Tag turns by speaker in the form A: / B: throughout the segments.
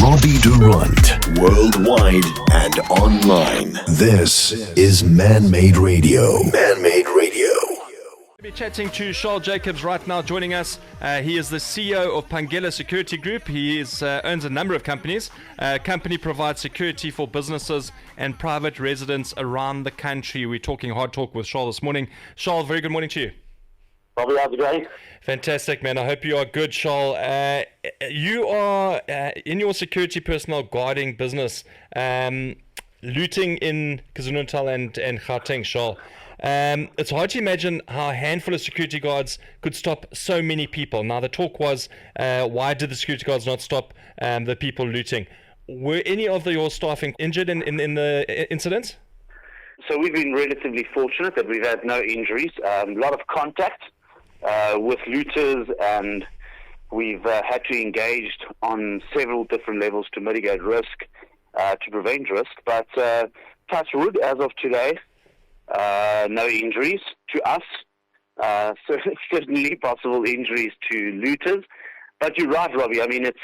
A: Robbie Durant, worldwide and online. This is Man-Made Radio. Man-Made Radio.
B: We'll be chatting to Charl Jacobs right now, joining us. He is the CEO of Phangela Group. He owns a number of companies. Company provides security for businesses and private residents around the country. We're talking hard talk with Charl this morning. Charl, very good morning to you.
C: Robbie, how's it going?
B: Fantastic, man. I hope you are good, Charl. You are in your security personnel guarding business, looting in KwaZulu-Natal and Gauteng, Charl. It's hard to imagine how a handful of security guards could stop so many people. Now, the talk was, why did the security guards not stop the people looting? Were any of your staff injured in the incidents?
C: So we've been relatively fortunate that we've had no injuries. A lot of contact with looters, and we've had to engage on several different levels to mitigate risk, to prevent risk. But touch wood, as of today, no injuries to us. Certainly possible injuries to looters. But you're right, Robbie. I mean, it's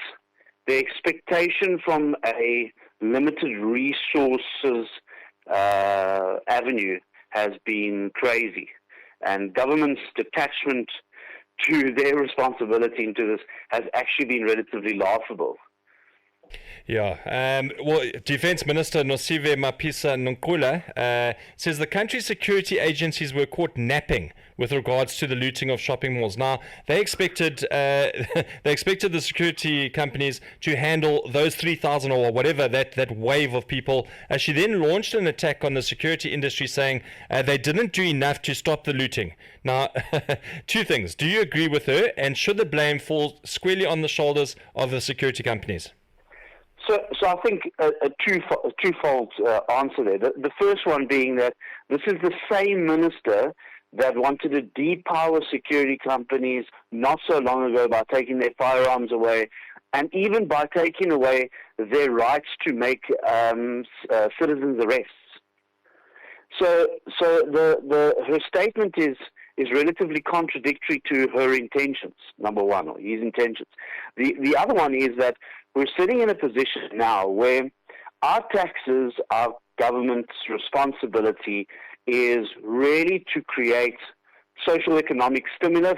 C: the expectation from a limited resources avenue has been crazy. And government's detachment to their responsibility into this has actually been relatively laughable.
B: Yeah. Well, Defense Minister Nosive Mapisa Nkula says the country's security agencies were caught napping with regards to the looting of shopping malls. Now, they expected the security companies to handle those 3,000 or whatever, that wave of people. She then launched an attack on the security industry, saying they didn't do enough to stop the looting. Now, two things. Do you agree with her? And should the blame fall squarely on the shoulders of the security companies?
C: So I think a twofold answer there. The first one being that this is the same minister that wanted to depower security companies not so long ago by taking their firearms away, and even by taking away their rights to make citizens' arrests. So her statement is relatively contradictory to her intentions, number one, or his intentions. The other one is that we're sitting in a position now where our taxes, our government's responsibility is really to create social economic stimuli,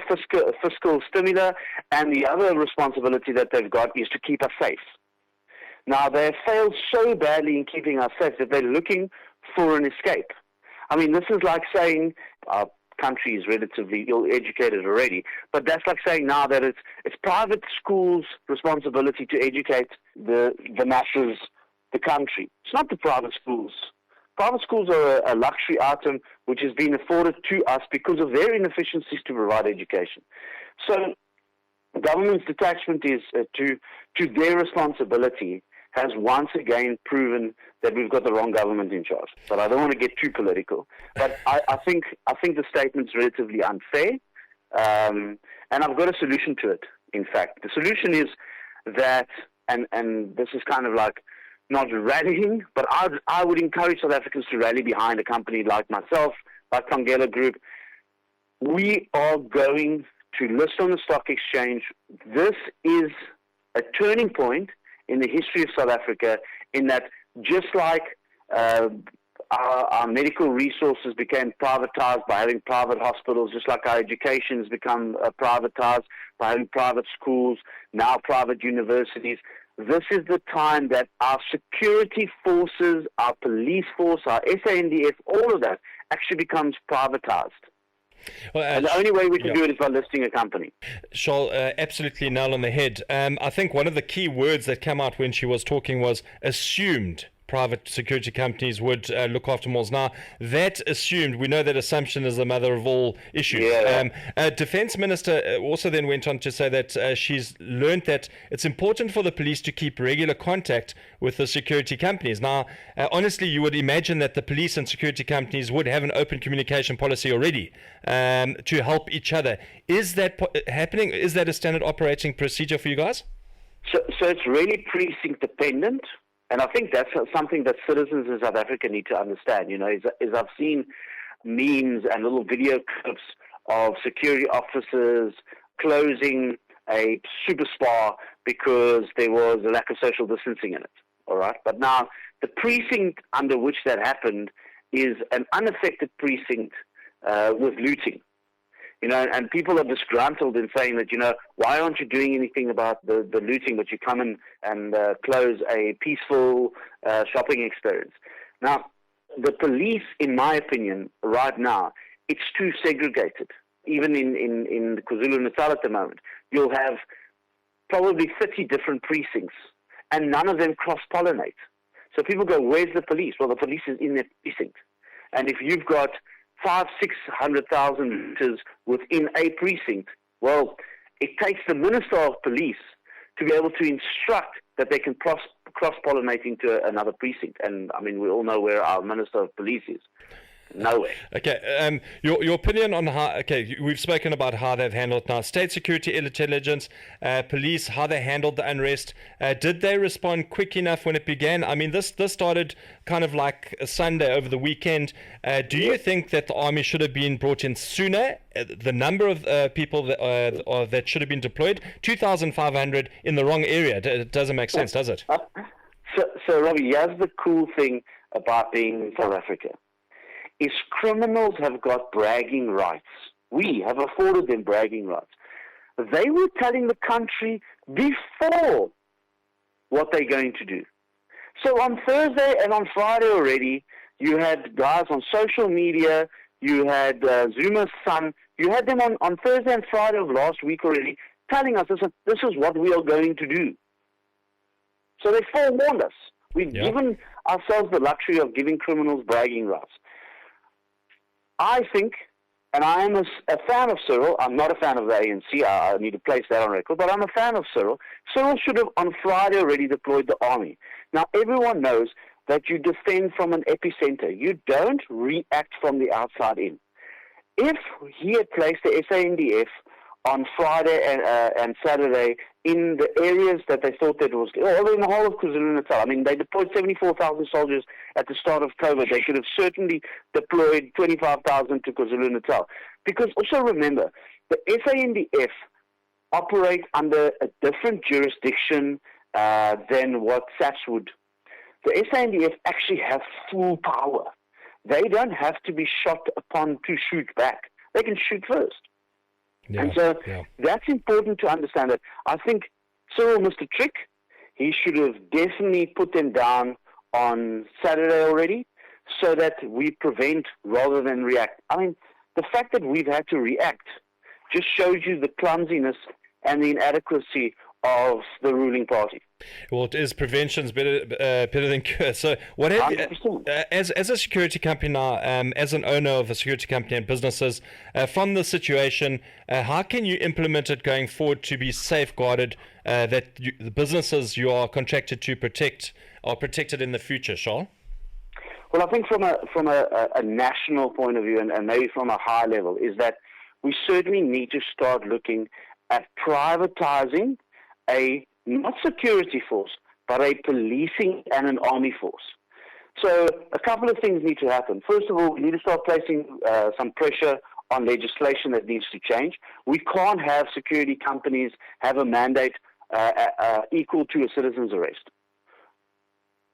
C: fiscal stimuli, and the other responsibility that they've got is to keep us safe. Now, they have failed so badly in keeping us safe that they're looking for an escape. I mean, this is like saying our country is relatively ill-educated already, but that's like saying now that it's private schools' responsibility to educate the masses, the country. It's not the private schools. Private schools are a luxury item which has been afforded to us because of their inefficiencies to provide education. So government's detachment is to their responsibility has once again proven that we've got the wrong government in charge. But I don't want to get too political. But I think the statement's relatively unfair, and I've got a solution to it, in fact. The solution is that, and this is kind of like not rallying, but I would encourage South Africans to rally behind a company like myself, like Phangela Group. We are going to list on the stock exchange. This is a turning point in the history of South Africa, in that just like our medical resources became privatized by having private hospitals, just like our education has become privatized by having private schools, now private universities, this is the time that our security forces, our police force, our SANDF, all of that actually becomes privatized. Well, and the only way we can do it is by listing a company.
B: Charl, absolutely nail on the head. I think one of the key words that came out when she was talking was assumed private security companies would look after malls. Now, that assumed, we know that assumption is the mother of all issues. Defense Minister also then went on to say that she's learned that it's important for the police to keep regular contact with the security companies. Now, honestly, you would imagine that the police and security companies would have an open communication policy already to help each other. Is that happening? Is that a standard operating procedure for you guys?
C: So it's really precinct dependent. And I think that's something that citizens in South Africa need to understand. You know, is I've seen memes and little video clips of security officers closing a super spa because there was a lack of social distancing in it. All right, but now the precinct under which that happened is an unaffected precinct with looting. And people are disgruntled in saying that, why aren't you doing anything about the looting, but you come in and close a peaceful shopping experience. Now, the police, in my opinion, right now, it's too segregated. Even in KwaZulu-Natal at the moment, you'll have probably 30 different precincts, and none of them cross-pollinate. So people go, where's the police? Well, the police is in their precinct. And if you've got 500,000-600,000 looters within a precinct, well, it takes the Minister of Police to be able to instruct that they can cross-pollinate into another precinct. And, I mean, we all know where our Minister of Police is. Nowhere.
B: Okay, your opinion on how, we've spoken about how they've handled now. State security, intelligence, police, how they handled the unrest. Did they respond quick enough when it began? I mean, this started kind of like a Sunday over the weekend. Do you think that the army should have been brought in sooner? The number of people that should have been deployed, 2,500 in the wrong area. It doesn't make sense, does it?
C: So Robbie, here's the cool thing about being in South Africa. Is criminals have got bragging rights. We have afforded them bragging rights. They were telling the country before what they're going to do. So on Thursday and on Friday already, you had guys on social media, you had Zuma's son, you had them on Thursday and Friday of last week already telling us, this is what we are going to do. So they forewarned us. We've given ourselves the luxury of giving criminals bragging rights. I think, and I am a fan of Cyril, I'm not a fan of the ANC, I need to place that on record, but I'm a fan of Cyril. Cyril should have on Friday already deployed the army. Now, everyone knows that you defend from an epicenter. You don't react from the outside in. If he had placed the SANDF on Friday and Saturday in the areas that they thought that was, in the whole of KwaZulu-Natal. I mean, they deployed 74,000 soldiers at the start of COVID. They could have certainly deployed 25,000 to KwaZulu-Natal. Because also remember, the SANDF operate under a different jurisdiction than what SAPS would. The SANDF actually have full power. They don't have to be shot upon to shoot back. They can shoot first.
B: Yeah,
C: and so that's important to understand that. I think Cyril missed a trick. He should have definitely put them down on Saturday already so that we prevent rather than react. I mean, the fact that we've had to react just shows you the clumsiness and the inadequacy of the ruling party.
B: Well, it is prevention's better than cure. So, what have you, as a security company now, as an owner of a security company and businesses, from the situation, how can you implement it going forward to be safeguarded that the businesses you are contracted to protect are protected in the future, Charl?
C: Well, I think from a national point of view and maybe from a high level is that we certainly need to start looking at privatizing a not security force, but a policing and an army force. So a couple of things need to happen. First of all, we need to start placing some pressure on legislation that needs to change. We can't have security companies have a mandate equal to a citizen's arrest.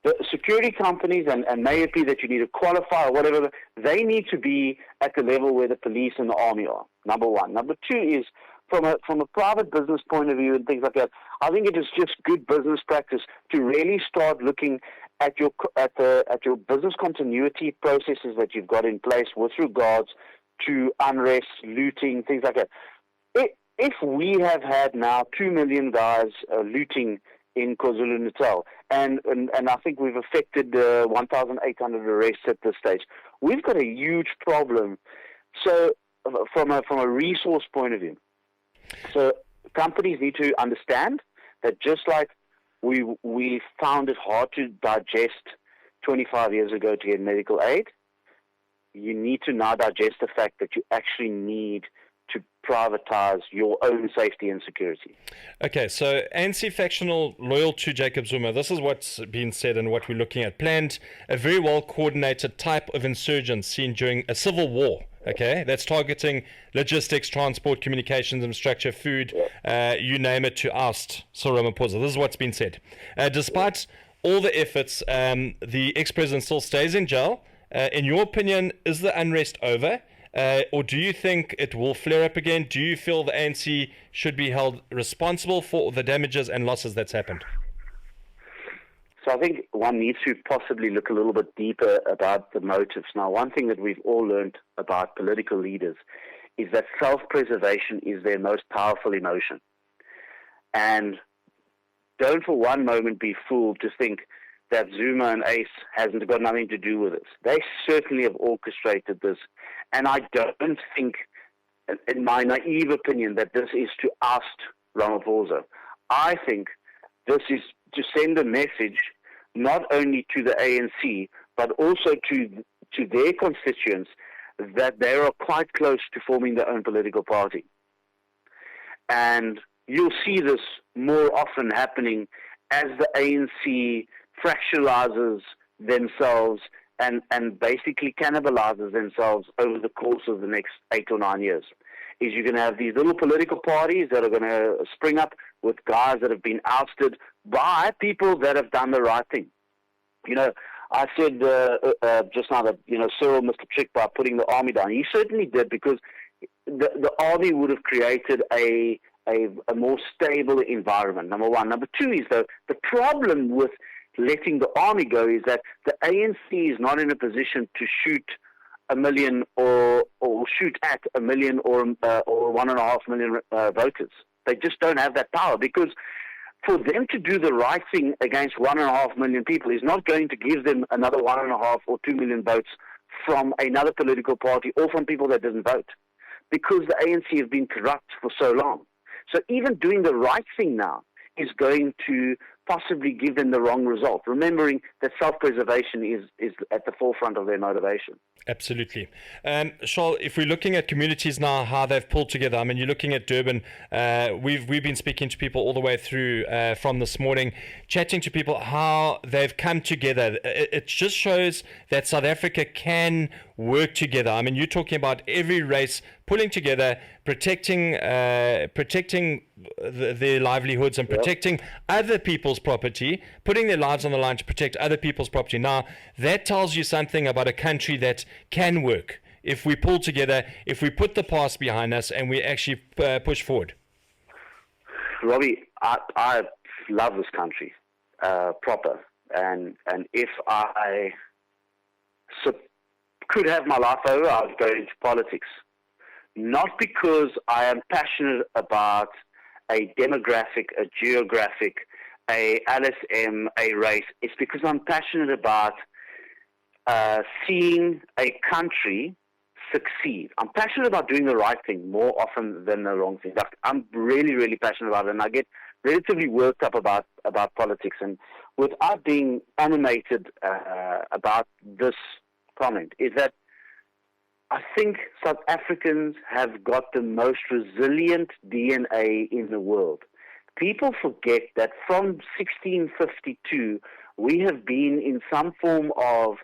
C: The security companies, and may it be that you need to qualify or whatever, they need to be at the level where the police and the army are, number one. Number two is, from a private business point of view and things like that, I think it is just good business practice to really start looking at your business continuity processes that you've got in place with regards to unrest, looting, things like that. If we have had now 2 million guys looting in KwaZulu-Natal, and I think we've affected 1,800 arrests at this stage, we've got a huge problem. So from a resource point of view, so companies need to understand that just like we found it hard to digest 25 years ago to get medical aid, you need to now digest the fact that you actually need to privatize your own safety and security.
B: Okay, so ANC factional loyal to Jacob Zuma, this is what's been said and what we're looking at. Planned a very well coordinated type of insurgence seen during a civil war Okay, that's targeting logistics, transport, communications, infrastructure, food, you name it, to oust Cyril Ramaphosa. This is what's been said. Despite all the efforts, the ex-president still stays in jail. In your opinion, is the unrest over? Or do you think it will flare up again? Do you feel the ANC should be held responsible for the damages and losses that's happened?
C: So I think one needs to possibly look a little bit deeper about the motives. Now, one thing that we've all learned about political leaders is that self-preservation is their most powerful emotion. And don't for one moment be fooled to think that Zuma and Ace hasn't got nothing to do with this. They certainly have orchestrated this. And I don't think, in my naive opinion, that this is to oust Ramaphosa. I think this is to send a message not only to the ANC, but also to their constituents that they are quite close to forming their own political party. And you'll see this more often happening as the ANC fractionalizes themselves and basically cannibalizes themselves over the course of the next 8 or 9 years. Is you're going to have these little political parties that are going to spring up with guys that have been ousted by people that have done the right thing. You know, I said just now that, Cyril missed a trick by putting the army down. He certainly did, because the army would have created a more stable environment, number one. Number two is, though, the problem with letting the army go is that the ANC is not in a position to shoot a million or shoot at a million or 1.5 million voters. They just don't have that power, because for them to do the right thing against 1.5 million people is not going to give them another 1.5 or 2 million votes from another political party or from people that didn't vote, because the ANC have been corrupt for so long. So even doing the right thing now is going to possibly give them the wrong result, remembering that self-preservation is at the forefront of their motivation.
B: Absolutely. Charl, if we're looking at communities now, how they've pulled together, I mean, you're looking at Durban. We've been speaking to people all the way through from this morning, chatting to people how they've come together. It just shows that South Africa can work together. I mean, you're talking about every race pulling together, protecting their livelihoods and protecting other people's property, putting their lives on the line to protect other people's property. Now, that tells you something about a country that can work if we pull together, if we put the past behind us and we actually push forward.
C: Robbie, I love this country proper, and if I could have my life over, I would go into politics. Not because I am passionate about a demographic, a geographic, a LSM, a race. It's because I'm passionate about seeing a country succeed. I'm passionate about doing the right thing more often than the wrong thing. I'm really, really passionate about it, and I get relatively worked up about politics. And without being animated about this comment, is that I think South Africans have got the most resilient DNA in the world. People forget that from 1652, we have been in some form of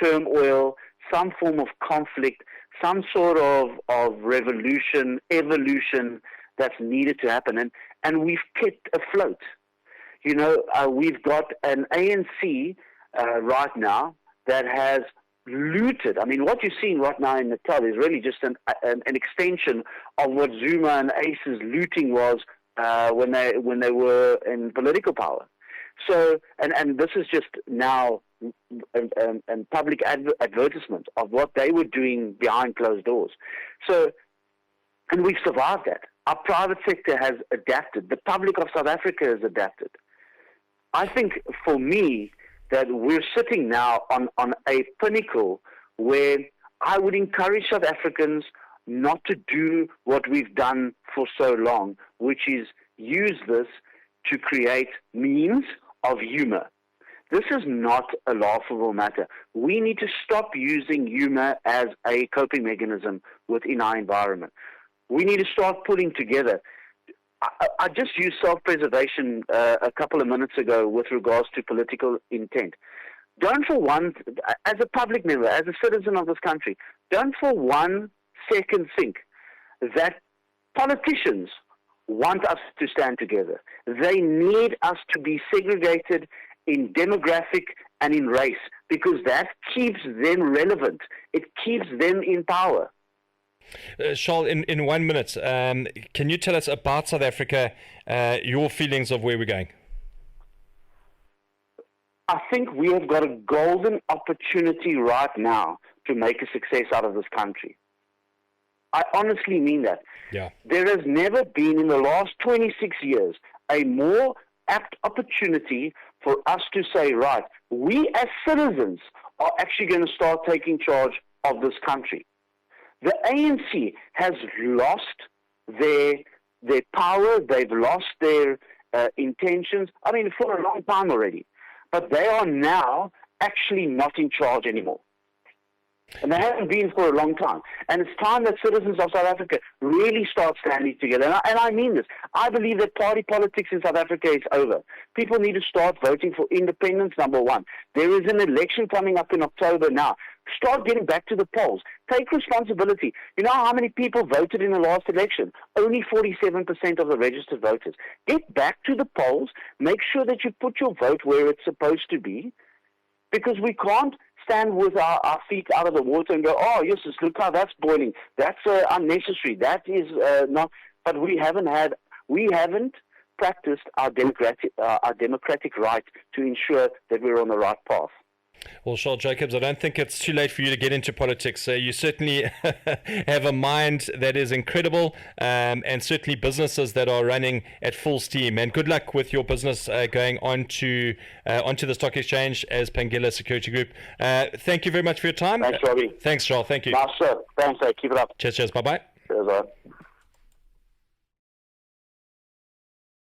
C: turmoil, some form of conflict, some sort of revolution, evolution that's needed to happen. And we've kept afloat. We've got an ANC right now that has looted. I mean, what you're seeing right now in Natal is really just an extension of what Zuma and Ace's looting was when they were in political power. So, and this is just now and public advertisement of what they were doing behind closed doors. So, and we've survived that. Our private sector has adapted. The public of South Africa has adapted. I think, for me, that we're sitting now on a pinnacle where I would encourage South Africans not to do what we've done for so long, which is use this to create means of humor. This is not a laughable matter. We need to stop using humor as a coping mechanism within our environment. We need to start pulling together. I just used self-preservation a couple of minutes ago with regards to political intent. Don't for one, as a public member, as a citizen of this country, don't for one second think that politicians want us to stand together. They need us to be segregated in demographic and in race, because that keeps them relevant. It keeps them in power.
B: Charl, in 1 minute, can you tell us about South Africa, your feelings of where we're going?
C: I think we have got a golden opportunity right now to make a success out of this country. I honestly mean that.
B: Yeah.
C: There has never been in the last 26 years a more apt opportunity for us to say, right, we as citizens are actually going to start taking charge of this country. The ANC has lost their power. They've lost their intentions, I mean, for a long time already. But they are now actually not in charge anymore. And they haven't been for a long time. And it's time that citizens of South Africa really start standing together. And I mean this. I believe that party politics in South Africa is over. People need to start voting for independence, number one. There is an election coming up in October now. Start getting back to the polls. Take responsibility. You know how many people voted in the last election? Only 47% of the registered voters. Get back to the polls. Make sure that you put your vote where it's supposed to be, because we can't stand with our feet out of the water and go, oh, yes, look how that's boiling. That's unnecessary. That is not. But we haven't practiced our democratic right to ensure that we're on the right path.
B: Well, Charl Jacobs, I don't think it's too late for you to get into politics. You certainly have a mind that is incredible, and certainly businesses that are running at full steam. And good luck with your business going onto the stock exchange as Phangela Security Group. Thank you very much for your time.
C: Thanks, Robbie.
B: Thanks, Charl. Thank you.
C: Nice, sir. Thanks, keep it up.
B: Cheers. Bye-bye.
C: Cheers,